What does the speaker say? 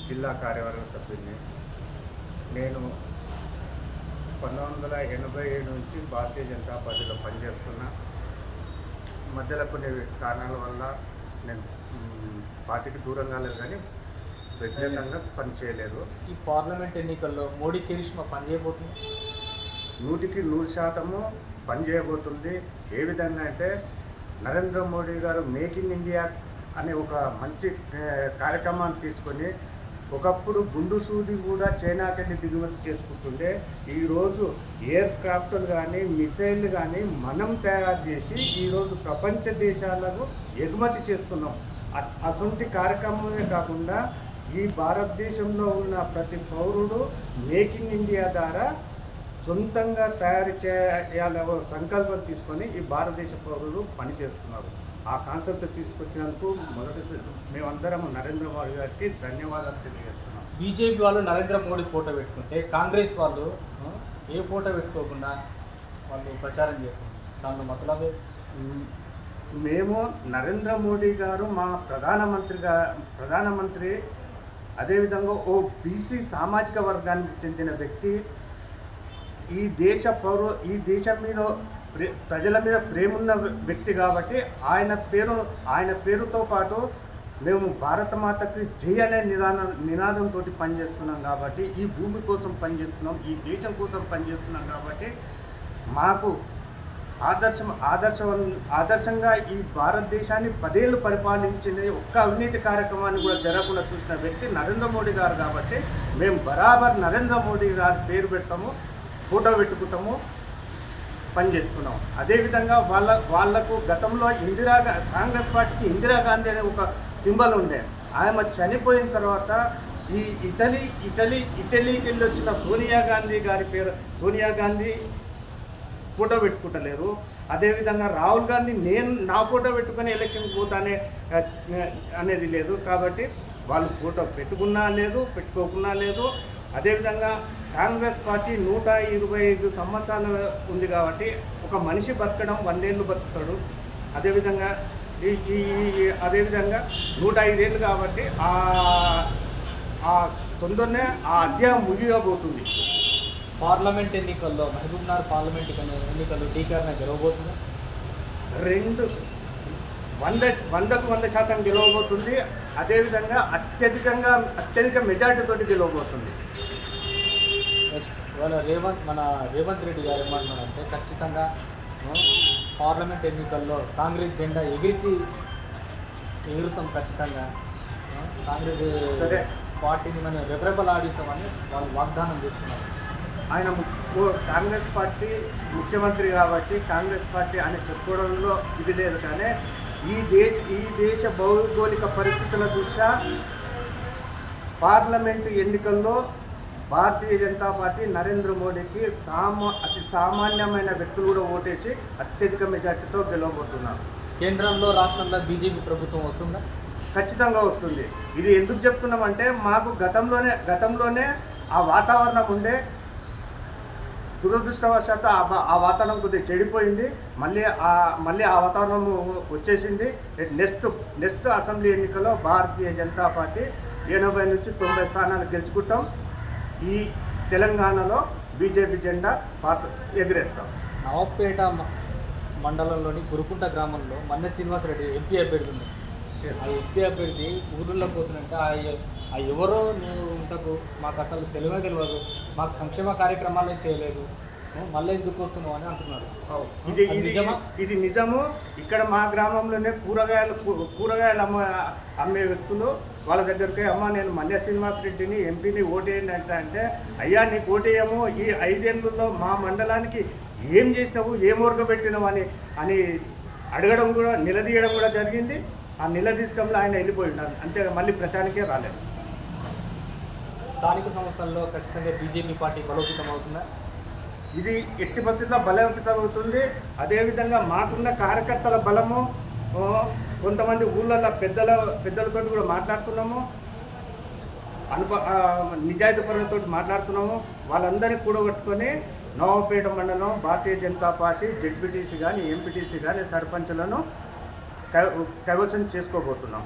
జిల్లా కార్యవర్గ సభ్యుడిని. నేను 1987 నుంచి భారతీయ జనతా పార్టీలో పనిచేస్తున్నా. మధ్యలో కొన్ని కారణాల వల్ల నేను పార్టీకి దూరంగా లేదు, కానీ వ్యక్తిగతంగా పనిచేయలేదు. ఈ పార్లమెంట్ ఎన్నికల్లో మోడీ చరిష్మా పనిచేయబోతుంది. 100% పనిచేయబోతుంది. ఏ విధంగా అంటే నరేంద్ర మోడీ గారు మేక్ ఇన్ ఇండియా అనే ఒక మంచి కార్యక్రమాన్ని తీసుకొని, ఒకప్పుడు గుండు సూది కూడా చైనాకెళ్ళి దిగుమతి చేసుకుంటుండే, ఈరోజు ఎయిర్ క్రాఫ్ట్లు కానీ మిసైళ్ళు కానీ మనం తయారు చేసి ఈరోజు ప్రపంచ దేశాలకు ఎగుమతి చేస్తున్నాం. అటువంటి కార్యక్రమమే కాకుండా ఈ భారతదేశంలో ఉన్న ప్రతి పౌరుడు మేక్ ఇన్ ఇండియా ద్వారా సొంతంగా తయారు చేయాలనే సంకల్పం తీసుకొని ఈ భారతదేశ పౌరులు పనిచేస్తున్నారు. ఆ కాన్సెప్ట్ తీసుకొచ్చినందుకు మొదటి మేమందరం నరేంద్ర మోడీ గారికి ధన్యవాదాలు తెలియజేస్తున్నాం. బీజేపీ వాళ్ళు నరేంద్ర మోడీ ఫోటో పెట్టుకుంటే కాంగ్రెస్ వాళ్ళు ఏ ఫోటో పెట్టుకోకుండా వాళ్ళు ప్రచారం చేస్తున్నారు. దానిలో మతలబే మేము నరేంద్ర మోడీ గారు మా ప్రధానమంత్రి, అదేవిధంగా ఓ బీసీ సామాజిక వర్గానికి చెందిన వ్యక్తి, ఈ దేశం మీద ప్రజల మీద ప్రేమున్న వ్యక్తి కాబట్టి ఆయన పేరుతో పాటు మేము భారతమాతకి జై అనే నినాదంతో పనిచేస్తున్నాం. కాబట్టి ఈ భూమి కోసం పనిచేస్తున్నాం, ఈ దేశం కోసం పనిచేస్తున్నాం. కాబట్టి మాకు ఆదర్శంగా ఈ భారతదేశాన్ని 10 ఏళ్ళు పరిపాలించిన ఒక్క అవినీతి కార్యక్రమాన్ని కూడా జరగకుండా చూసిన వ్యక్తి నరేంద్ర మోడీ గారు. కాబట్టి మేము బరాబర్ నరేంద్ర మోడీ గారి పేరు పెడతాము, ఫోటో పెట్టుకుంటాము, పనిచేస్తున్నాం. అదేవిధంగా వాళ్లకు గతంలో కాంగ్రెస్ పార్టీకి ఇందిరాగాంధీ అనే ఒక సింబల్ ఉండే. ఆమె చనిపోయిన తర్వాత ఈ ఇటలీకి వెళ్ళి వచ్చిన సోనియా గాంధీ ఫోటో పెట్టుకుంటలేరు. అదేవిధంగా రాహుల్ గాంధీ నా ఫోటో పెట్టుకొని ఎలక్షన్కి పోతానే అనేది లేదు. కాబట్టి వాళ్ళు ఫోటో పెట్టుకున్నా లేదు, పెట్టుకోకున్నా లేదు. అదేవిధంగా కాంగ్రెస్ పార్టీ 125 సంవత్సరాలు ఉంది కాబట్టి ఒక మనిషి బతకడం 100 ఏళ్ళు బతుకుతాడు. అదేవిధంగా 105 ఏళ్ళు కాబట్టి తొందరనే ఆ అధ్యాయం ముగియబోతుంది. పార్లమెంట్ ఎన్నికల్లో మహబూబ్నగర్ పార్లమెంట్ ఎన్నికల్లో టీకారణ గెలవబోతుంది. 100% గెలవబోతుంది. అదేవిధంగా అత్యధిక మెజార్టీతో గెలవబోతుంది. ఇవాళ రేవంత్ రెడ్డి గారు ఏమంటున్నారంటే ఖచ్చితంగా పార్లమెంట్ ఎన్నికల్లో కాంగ్రెస్ జెండా ఎగురుతాం, ఖచ్చితంగా కాంగ్రెస్ పార్టీని మనం రెపరెపలాడిస్తామని వాళ్ళు వాగ్దానం చేస్తున్నారు. ఆయన కాంగ్రెస్ పార్టీ ముఖ్యమంత్రి కాబట్టి కాంగ్రెస్ పార్టీ అని చెప్పుకోవడంలో ఇది లేదు. కానీ ఈ దేశ భౌగోళిక పరిస్థితుల దృష్ట్యా పార్లమెంటు ఎన్నికల్లో భారతీయ జనతా పార్టీ నరేంద్ర మోడీకి అతి సామాన్యమైన వ్యక్తులు కూడా ఓటేసి అత్యధిక మెజార్టీతో గెలవబోతున్నారు. కేంద్రంలో రాష్ట్రంలో బీజేపీ ప్రభుత్వం వస్తుందా? ఖచ్చితంగా వస్తుంది. ఇది ఎందుకు చెప్తున్నామంటే మాకు గతంలోనే ఆ వాతావరణం ఉండే, దురదృష్టవశాత్తు ఆ వాతావరణం కొద్దిగా చెడిపోయింది. మళ్ళీ ఆ వాతావరణం వచ్చేసింది. నెక్స్ట్ అసెంబ్లీ ఎన్నికల్లో భారతీయ జనతా పార్టీ 80 నుంచి 90 స్థానాలు గెలుచుకుంటాం. ఈ తెలంగాణలో బీజేపీ జెండా ఎగిరేస్తాం. నవాబ్పేట మండలంలోని గురుకుంట గ్రామంలో మన్నె శ్రీనివాసరెడ్డి ఎంపీ అభ్యర్థి ఉంది. ఆ ఎంపీ అభ్యర్థి ఊళ్ళో పోతుందంటే ఆ ఎవరో నువ్వు ఇంతకు మాకు అసలు తెలియదు, మాకు సంక్షేమ కార్యక్రమాలే చేయలేదు, మళ్ళీ ఎందుకు వస్తున్నావు అని అంటున్నారు. ఇది నిజము. ఇక్కడ మా గ్రామంలోనే కూరగాయలు అమ్మే వ్యక్తులు వాళ్ళ దగ్గరికి, అమ్మ నేను మన్నె శ్రీనివాసరెడ్డిని ఎంపీని ఓటేయండి అంటే అయ్యా నీకు ఓటేయము, ఈ 5 ఏళ్ళలో మా మండలానికి ఏం చేసినావు, ఏం ఊరకబెట్టినావు అని అడగడం కూడా, నిలదీయడం కూడా జరిగింది. ఆ నిలదీసుకోవడంలో ఆయన వెళ్ళిపోయినారు, అంతే, మళ్ళీ ప్రచారానికే రాలేదు. స్థానిక సంస్థల్లో ఖచ్చితంగా బీజేపీ పార్టీ బలోపేతం అవుతుందా? ఇది ఎట్టి పరిస్థితుల్లో బలోపేతం అవుతుంది. అదేవిధంగా మాకున్న కార్యకర్తల బలము, కొంతమంది ఊళ్ళల్లో పెద్దలతో కూడా మాట్లాడుతున్నాము, నిజాయితీ పరులతో మాట్లాడుతున్నాము. వాళ్ళందరినీ కూడగట్టుకొని నవాబ్పేట మండలం భారతీయ జనతా పార్టీ జెడ్పీటీసీ కానీ ఎంపీటీసీ కానీ సర్పంచ్లను కైవసం చేసుకోబోతున్నాం.